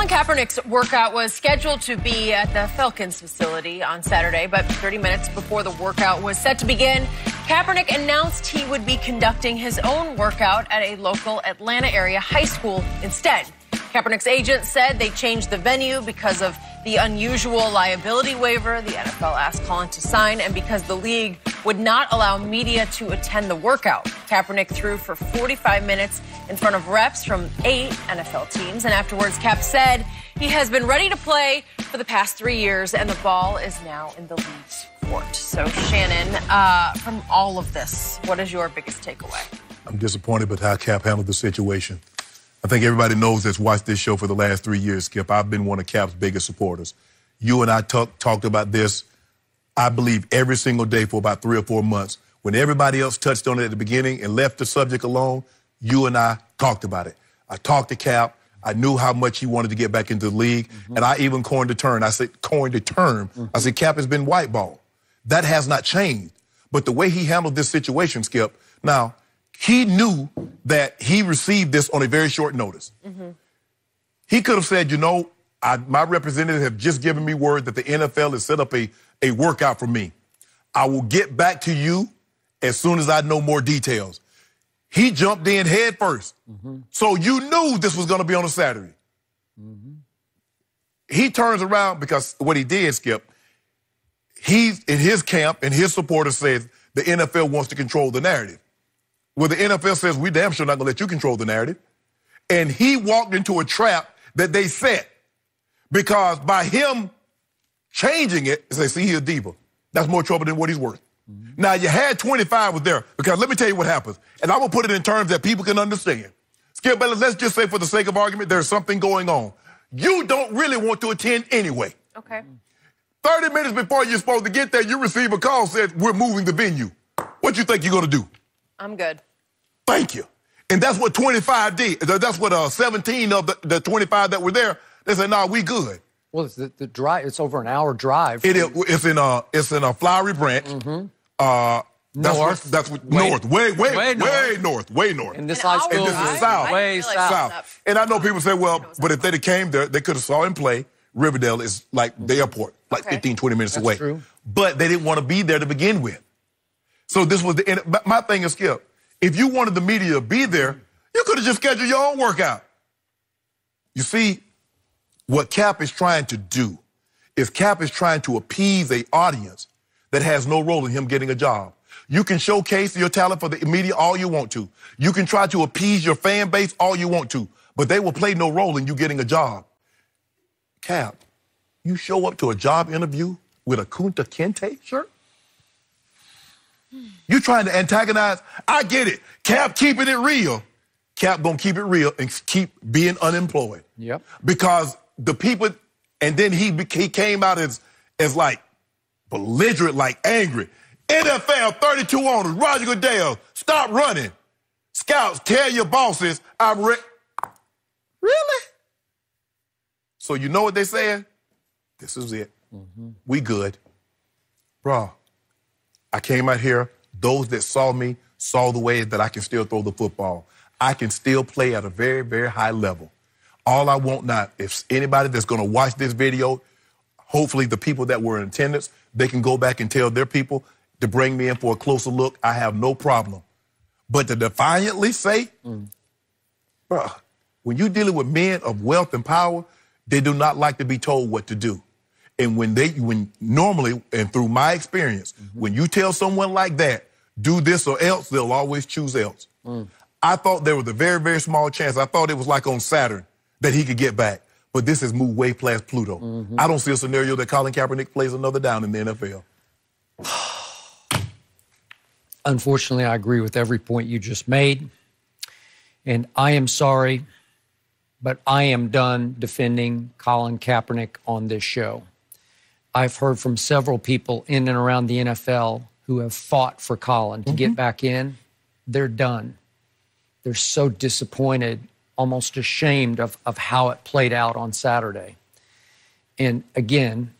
Colin Kaepernick's workout was scheduled to be at the Falcons facility on Saturday, but 30 minutes before the workout was set to begin, Kaepernick announced he would be conducting his own workout at a local Atlanta area high school instead. Kaepernick's agent said they changed the venue because of the unusual liability waiver the NFL asked Colin to sign and because the league would not allow media to attend the workout. Kaepernick threw for 45 minutes in front of reps from 8 NFL teams, and afterwards Cap said he has been ready to play for the past 3 years and the ball is now in the league's court. So Shannon, from all of this, what is your biggest takeaway? I'm disappointed with how Cap handled the situation. I think everybody knows that's watched this show for the last 3 years, Skip. I've been one of Cap's biggest supporters. You and I talked about this, I believe, every single day for about 3 or 4 months. When everybody else touched on it at the beginning and left the subject alone, you and I talked about it. I talked to Cap. I knew how much he wanted to get back into the league. And I even coined the term. I said, Cap has been whiteballed. That has not changed. But the way he handled this situation, Skip, now, he knew that he received this on a very short notice. He could have said, you know, my representatives have just given me word that the NFL has set up a workout for me. I will get back to you as soon as I know more details. He jumped in head first. So you knew this was going to be on a Saturday. He turns around because what he did, Skip, he's in his camp and his supporters says the NFL wants to control the narrative. Well, the NFL says, we damn sure not going to let you control the narrative. And he walked into a trap that they set because by him changing it, they say, see, he's a diva. That's more trouble than what he's worth. Now, you had 25 was there because let me tell you what happens. And I'm going to put it in terms that people can understand. Skip Bayless, let's just say for the sake of argument, there's something going on. You don't really want to attend anyway. Okay. 30 minutes before you're supposed to get there, you receive a call said, we're moving the venue. What you think you're going to do? I'm good. Thank you. And that's what 25 did. That's what 17 of the 25 that were there, they said, nah, we good. Well, it's the drive. It's over an hour drive. It's in a Flowery Branch. North. That's what north. Way north. And this high school is south. Way south. And I know people say, well, but if they came there, they could have saw him play. Riverdale is like the airport, like 15, 20 minutes away. True. But they didn't want to be there to begin with. So this was my thing is, Skip, if you wanted the media to be there, you could have just scheduled your own workout. You see, what Cap is trying to do is Cap is trying to appease an audience that has no role in him getting a job. You can showcase your talent for the media all you want to. You can try to appease your fan base all you want to, but they will play no role in you getting a job. Cap, you show up to a job interview with a Kunta Kinte shirt? You trying to antagonize? I get it. Cap keeping it real. Cap gonna keep it real and keep being unemployed. Yep. Because the people, and then he came out as like belligerent, like angry. NFL 32 owners, Roger Goodell, stop running. Scouts, tell your bosses I'm Really? So you know what they saying? This is it. We good. Bro, I came out here. Those that saw me saw the way that I can still throw the football. I can still play at a very, very high level. All I want now, if anybody that's going to watch this video, hopefully the people that were in attendance, they can go back and tell their people to bring me in for a closer look. I have no problem. But to defiantly say, bro, when you're dealing with men of wealth and power, they do not like to be told what to do. And when normally, and through my experience, when you tell someone like that, do this or else, they'll always choose else. I thought there was a very, very small chance. I thought it was like on Saturn that he could get back. But this has moved way past Pluto. I don't see a scenario that Colin Kaepernick plays another down in the NFL. Unfortunately, I agree with every point you just made. And I am sorry, but I am done defending Colin Kaepernick on this show. I've heard from several people in and around the NFL who have fought for Colin to get back in. They're done. They're so disappointed, almost ashamed of how it played out on Saturday. And again,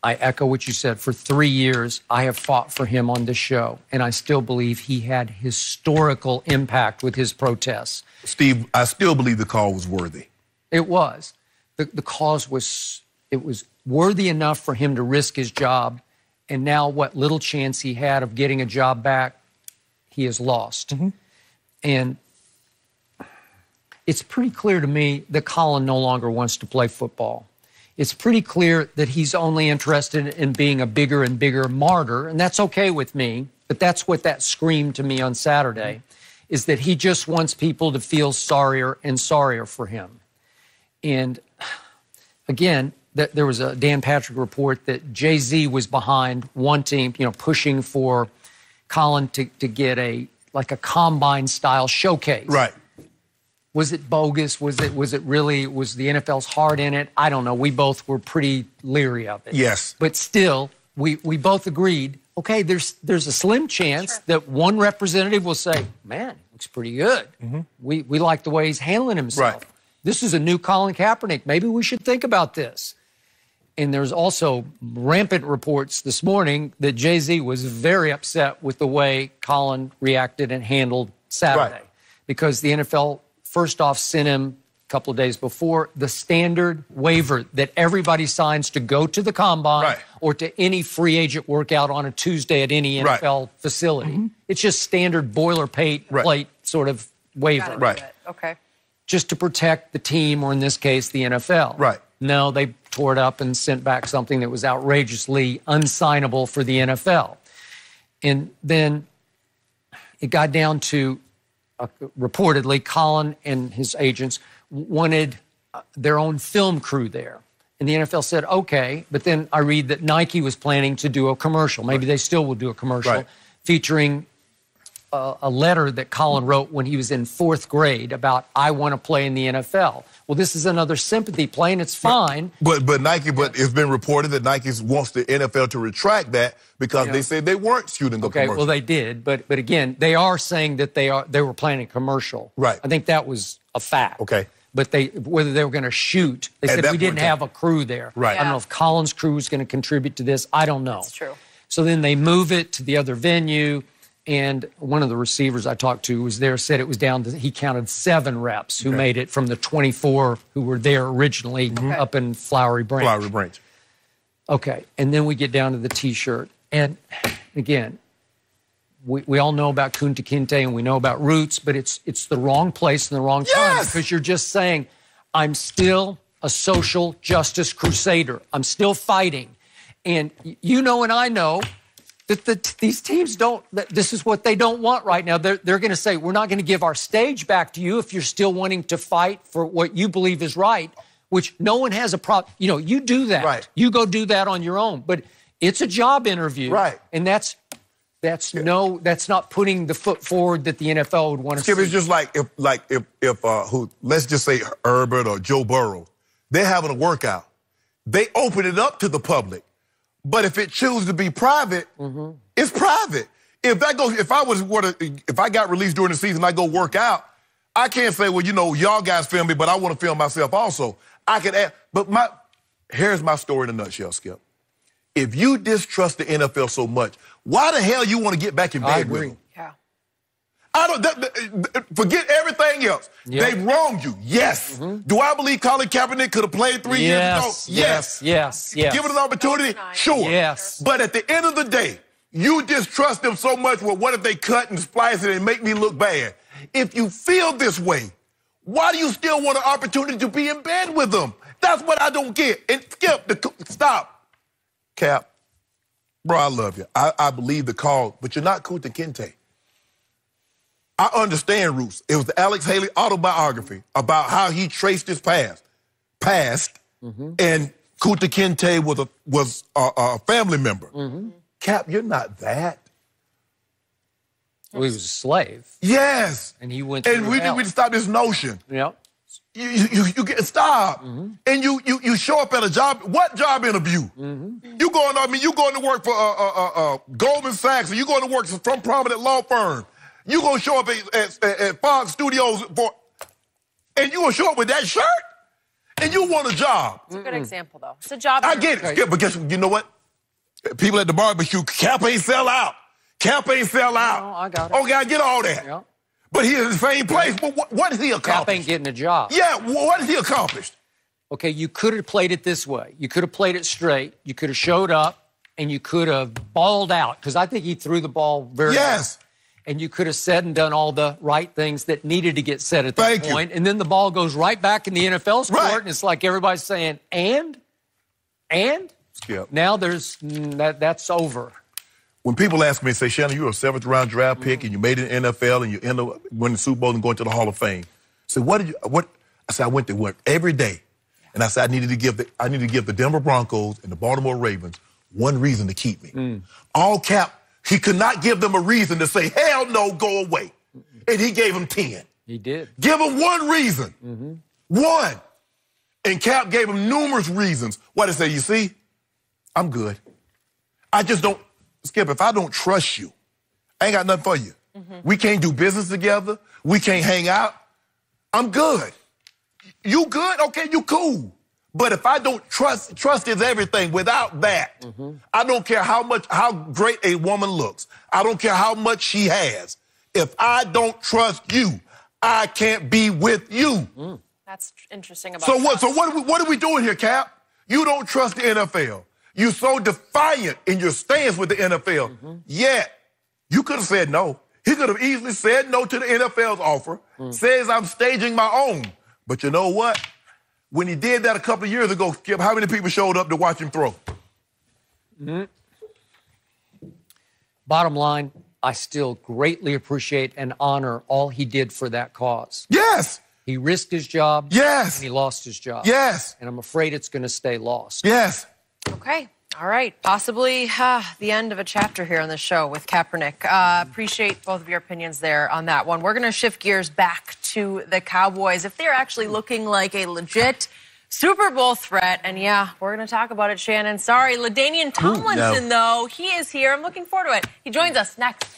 I echo what you said. For 3 years, I have fought for him on this show, and I still believe he had historical impact with his protests. Steve, I still believe the call was worthy. It was. the cause was worthy enough for him to risk his job. And now what little chance he had of getting a job back, he has lost. And it's pretty clear to me that Colin no longer wants to play football. It's pretty clear that he's only interested in being a bigger and bigger martyr, and that's okay with me, but that's what that screamed to me on Saturday, is that he just wants people to feel sorrier and sorrier for him. And again, there was a Dan Patrick report that Jay-Z was behind wanting, pushing for Colin to get a combine-style showcase. Right. Was it bogus? Was the NFL's heart in it? I don't know. We both were pretty leery of it. Yes. But still, we both agreed, okay, there's a slim chance that one representative will say, man, looks pretty good. We like the way he's handling himself. Right. This is a new Colin Kaepernick. Maybe we should think about this. And there's also rampant reports this morning that Jay-Z was very upset with the way Colin reacted and handled Saturday. Right. Because the NFL, first off, sent him a couple of days before the standard waiver that everybody signs to go to the combine or to any free agent workout on a Tuesday at any NFL facility. It's just standard boilerplate sort of waiver. Right. Okay. Just to protect the team, or in this case, the NFL. Right. No, they tore it up and sent back something that was outrageously unsignable for the NFL. And then it got down to, reportedly, Colin and his agents wanted their own film crew there. And the NFL said, okay, but then I read that Nike was planning to do a commercial. Maybe they still will do a commercial featuring a letter that Colin wrote when he was in 4th grade about, I want to play in the NFL. Well, this is another sympathy play, and it's fine. But it's been reported that Nike wants the NFL to retract that because they said they weren't shooting the commercial. Well, they did, but again, they are saying that they were planning a commercial. Right. I think that was a fact. Okay. But whether they were going to shoot, they said we didn't have a crew there. Right. I don't know if Colin's crew was going to contribute to this. I don't know. That's true. So then they move it to the other venue. And one of the receivers I talked to who was there said it was down to, he counted 7 reps who made it from the 24 who were there originally up in Flowery Branch. Flowery Branch. Okay, and then we get down to the T-shirt. And again, we all know about Kunta Kinte and we know about Roots, but it's the wrong place and the wrong time because you're just saying, I'm still a social justice crusader. I'm still fighting. And you know and I know that these teams this is what they don't want right now. They're going to say, we're not going to give our stage back to you if you're still wanting to fight for what you believe is right, which no one has a problem. You do that. Right. You go do that on your own. But it's a job interview. Right. And that's not putting the foot forward that the NFL would want to see. It's just like if let's just say Herbert or Joe Burrow, they're having a workout. They open it up to the public. But if it chooses to be private, it's private. If I got released during the season, I go work out, I can't say, well, y'all guys film me, but I want to film myself also. I could add, but here's my story in a nutshell, Skip. If you distrust the NFL so much, why the hell you want to get back in bed with them? Yeah. Forget everything else. They wronged you. Yes. Do I believe Colin Kaepernick could have played 3 years ago? Yes. Give it an opportunity? Sure. Yes. But at the end of the day, you distrust them so much, well, what if they cut and splice it and make me look bad? If you feel this way, why do you still want an opportunity to be in bed with them? That's what I don't get. And Skip, stop. Cap, bro, I love you. I believe the call, but you're not Kunta Kinte. I understand Roots. It was the Alex Haley autobiography about how he traced his past, and Kunta Kinte was a family member. Cap, you're not that. Well, he was a slave. Yes. And he went through and we need to stop this notion. Yep. You get stop. And you show up at a job. What job interview? You going to work for Goldman Sachs, or you going to work for some prominent law firm. You going to show up at Fox Studios and you going to show up with that shirt? And you want a job. It's a good example, though. It's a job. I get it, Skip, but guess you know what? People at the barbecue, Cap ain't sell out. Cap ain't sell out. No, I got it. Okay, I get all that. Yep. But he's in the same place. But what has he accomplished? Cap ain't getting a job. Yeah, what has he accomplished? Okay, you could have played it this way. You could have played it straight. You could have showed up, and you could have balled out, because I think he threw the ball very well. And you could have said and done all the right things that needed to get said at that point. And then the ball goes right back in the NFL's court, and it's like everybody's saying, and? Skip. Now that's over. When people ask me, say, Shannon, you're a 7th-round draft pick, and you made it in the NFL, and you end up winning the Super Bowl and going to the Hall of Fame. So what? I said, I went to work every day, and I said I needed to give the Denver Broncos and the Baltimore Ravens one reason to keep me. All cap. He could not give them a reason to say, hell no, go away. And he gave them 10. He did. Give them one reason. One. And Cap gave him numerous reasons why to say, you see, I'm good. I just don't, Skip, if I don't trust you, I ain't got nothing for you. We can't do business together. We can't hang out. I'm good. You good? Okay, you cool. But if I don't trust is everything. Without that, I don't care how great a woman looks. I don't care how much she has. If I don't trust you, I can't be with you. That's interesting about So what are we doing here, Cap? You don't trust the NFL. You're so defiant in your stance with the NFL. Yet, you could have said no. He could have easily said no to the NFL's offer, says I'm staging my own. But you know what? When he did that a couple of years ago, Skip, how many people showed up to watch him throw? Bottom line, I still greatly appreciate and honor all he did for that cause. Yes. He risked his job. Yes. And he lost his job. Yes. And I'm afraid it's going to stay lost. Yes. Okay. All right. Possibly the end of a chapter here on the show with Kaepernick. Appreciate both of your opinions there on that one. We're going to shift gears back to the Cowboys. If they're actually looking like a legit Super Bowl threat, and yeah, we're going to talk about it, Shannon. Sorry, LaDainian Tomlinson, though, he is here. I'm looking forward to it. He joins us next.